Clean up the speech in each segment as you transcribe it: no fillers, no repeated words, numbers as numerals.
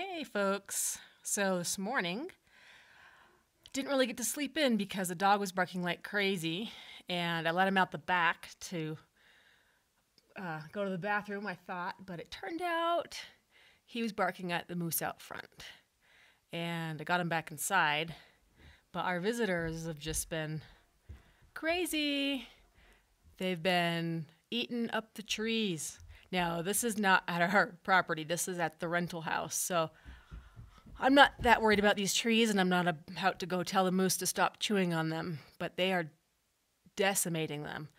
Hey folks. So this morning, didn't really get to sleep in because the dog was barking like crazy, and I let him out the back to go to the bathroom, I thought, but it turned out he was barking at the moose out front. And I got him back inside, but our visitors have just been crazy. They've been eating up the trees. Now, this is not at our property. This is at the rental house. So I'm not that worried about these trees, and I'm not about to go tell the moose to stop chewing on them, but they are decimating them.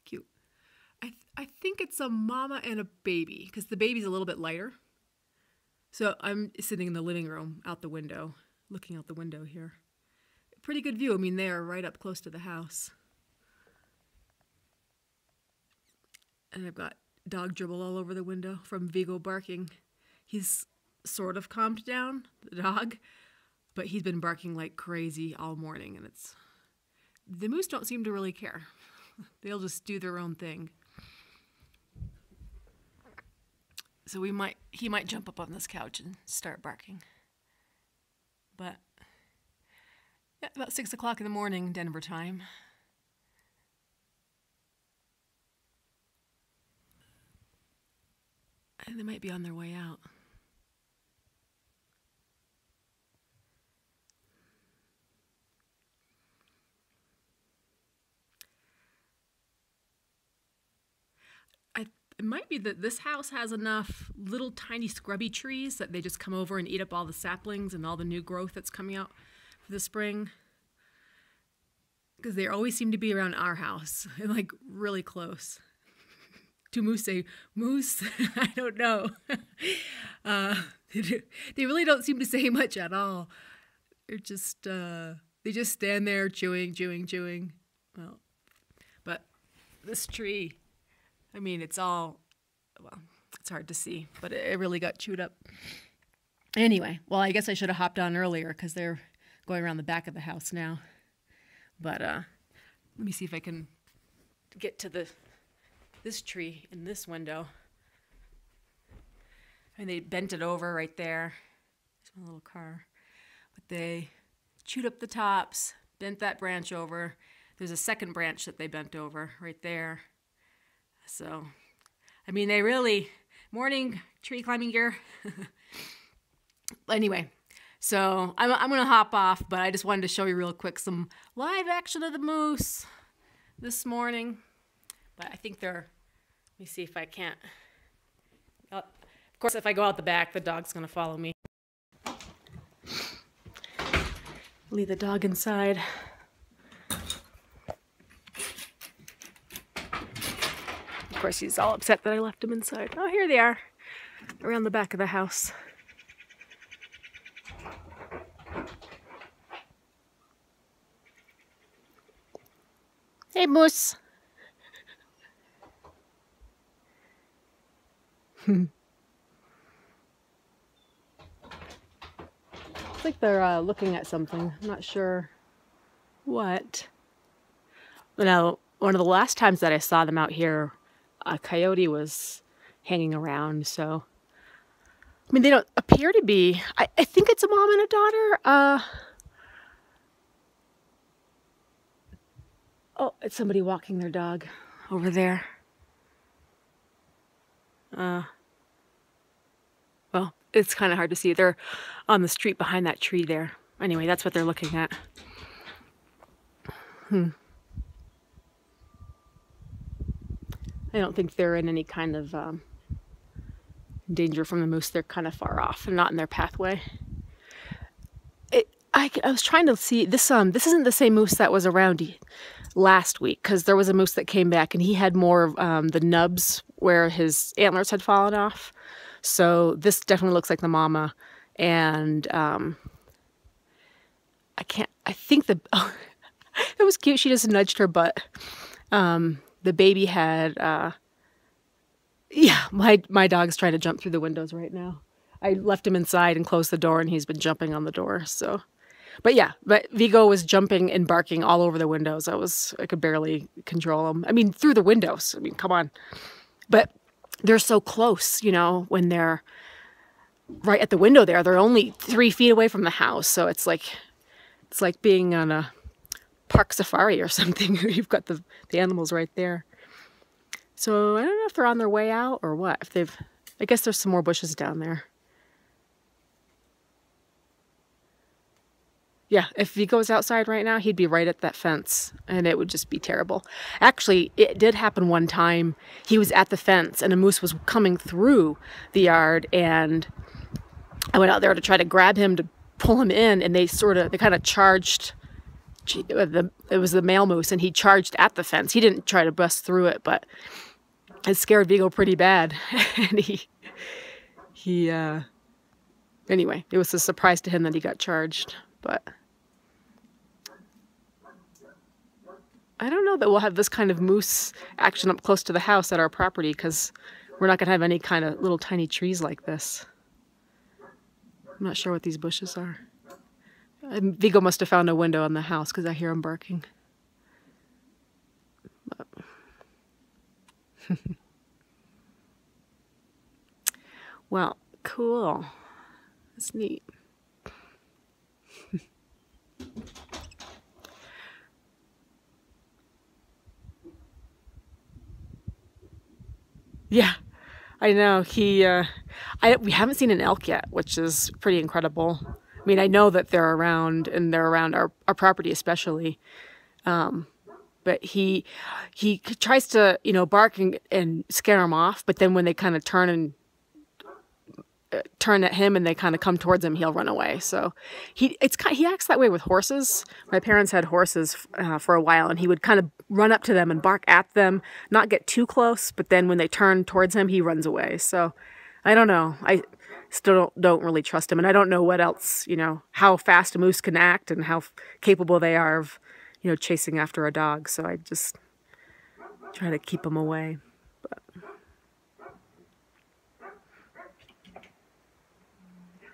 Cute. I think it's a mama and a baby, because the baby's a little bit lighter. So I'm sitting in the living room out the window, looking out the window here. Pretty good view. I mean, they are right up close to the house. And I've got dog dribble all over the window from Vigo barking. He's sort of calmed down, the dog, but he's been barking like crazy all morning, and the moose don't seem to really care. They'll just do their own thing. So he might jump up on this couch and start barking. But yeah, about 6 o'clock in the morning, Denver time. And they might be on their way out. It might be that this house has enough little tiny scrubby trees that they just come over and eat up all the saplings and all the new growth that's coming out for the spring. Because they always seem to be around our house, and like really close. Do moose say moose? I don't know. They really don't seem to say much at all. They're just they just stand there chewing. Well, but this tree, I mean, it's hard to see, but it really got chewed up. Anyway, well, I guess I should have hopped on earlier because they're going around the back of the house now. But let me see if I can get to this tree in this window. And they bent it over right there. There's my little car. But they chewed up the tops, bent that branch over. There's a second branch that they bent over right there. So, I mean, they really, morning tree climbing gear. Anyway, so I'm going to hop off, but I just wanted to show you real quick some live action of the moose this morning. But I think let me see if I can't. Of course, if I go out the back, the dog's going to follow me. Leave the dog inside. Of course, he's all upset that I left him inside. Oh, here they are, around the back of the house. Hey, moose. It's like they're looking at something. I'm not sure what. Now, one of the last times that I saw them out here, a coyote was hanging around, so I mean, they don't appear to be. I think it's a mom and a daughter. Oh, it's somebody walking their dog over there. Well, it's kind of hard to see. They're on the street behind that tree there. Anyway, that's what they're looking at. I don't think they're in any kind of danger from the moose. They're kind of far off and not in their pathway. I was trying to see this. This isn't the same moose that was around last week, because there was a moose that came back and he had more of the nubs where his antlers had fallen off. So this definitely looks like the mama, and I think that was cute. She just nudged her butt. The baby had, yeah, my dog's trying to jump through the windows right now. I left him inside and closed the door, and he's been jumping on the door. So, But yeah, but Vigo was jumping and barking all over the windows. I could barely control him. I mean, through the windows. I mean, come on. But they're so close, when they're right at the window there. They're only 3 feet away from the house. So it's like being on a park safari or something. You've got the animals right there. So I don't know if they're on their way out or what. I guess there's some more bushes down there. Yeah, if he goes outside right now, he'd be right at that fence, and it would just be terrible. Actually, it did happen one time. He was at the fence, and a moose was coming through the yard, and I went out there to try to grab him to pull him in, and they kind of charged. It was the male moose, and he charged at the fence. He didn't try to bust through it, but it scared Vigo pretty bad, and anyway, it was a surprise to him that he got charged. But I don't know that we'll have this kind of moose action up close to the house at our property, because we're not going to have any kind of little tiny trees like this. I'm not sure what these bushes are. And Vigo must have found a window in the house because I hear him barking. But well, cool. That's neat. Yeah, I know. We haven't seen an elk yet, which is pretty incredible. I mean, I know that they're around, and they're around our property especially. But he tries to, bark and scare them off. But then when they kind of turn at him and they kind of come towards him, he'll run away. So he acts that way with horses. My parents had horses for a while, and he would kind of run up to them and bark at them, not get too close, but then when they turn towards him, he runs away. So I don't know. I still don't really trust him, and I don't know what else, how fast a moose can act and how capable they are of, chasing after a dog. So I just try to keep him away. But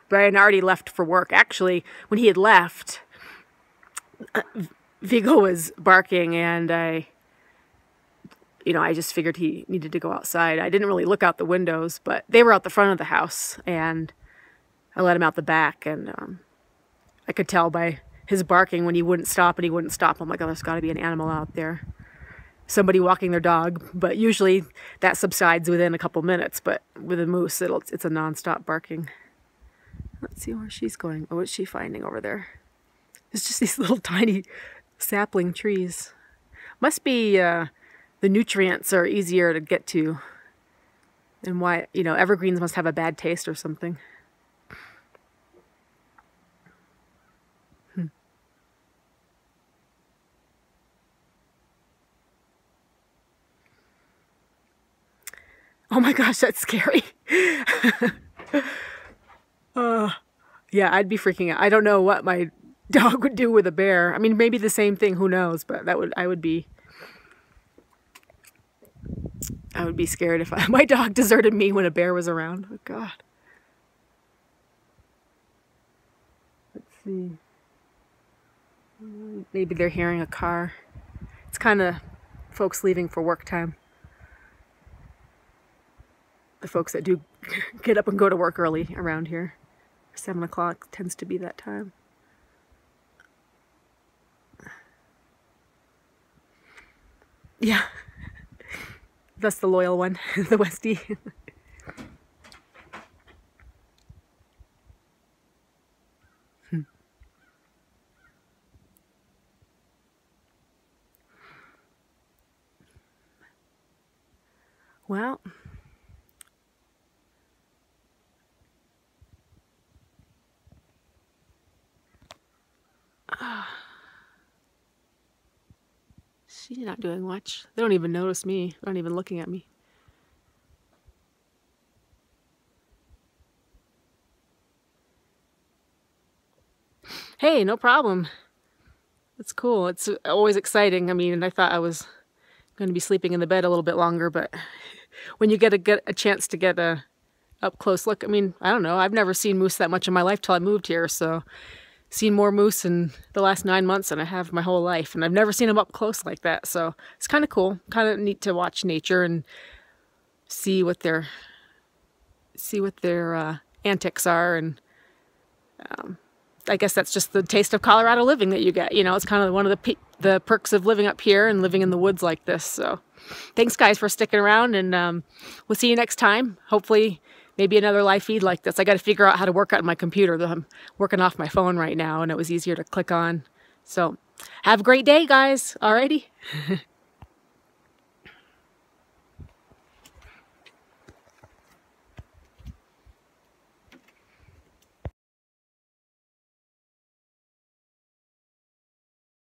Brian already left for work. Actually, when he had left, Vigo was barking, and I just figured he needed to go outside. I didn't really look out the windows, but they were out the front of the house, and I let him out the back, and I could tell by his barking when he wouldn't stop and he wouldn't stop. I'm like, oh, there's got to be an animal out there. Somebody walking their dog, but usually that subsides within a couple minutes, but with a moose, it's a nonstop barking. Let's see where she's going. Oh, what's she finding over there? It's just these little tiny sapling trees. Must be the nutrients are easier to get to. And why, evergreens must have a bad taste or something. Oh my gosh, that's scary. Yeah, I'd be freaking out. I don't know what my dog would do with a bear. I mean, maybe the same thing, who knows, but I would be scared if my dog deserted me when a bear was around. Oh God. Let's see. Maybe they're hearing a car. It's kind of folks leaving for work time. The folks that do get up and go to work early around here. 7 o'clock tends to be that time. Yeah. That's the loyal one, the Westie. Well, she's not doing much. They don't even notice me. They're not even looking at me. Hey, no problem. It's cool. It's always exciting. I mean, I thought I was going to be sleeping in the bed a little bit longer, but when you get a chance to get a up close look, I mean, I don't know. I've never seen moose that much in my life till I moved here, so seen more moose in the last 9 months than I have my whole life, and I've never seen them up close like that. So it's kind of cool, kind of neat to watch nature and see what their antics are. And I guess that's just the taste of Colorado living that you get. You know, it's kind of one of the perks of living up here and living in the woods like this. So thanks guys for sticking around, and we'll see you next time. Hopefully maybe another live feed like this. I got to figure out how to work on my computer. I'm working off my phone right now, and it was easier to click on. So have a great day, guys. Alrighty.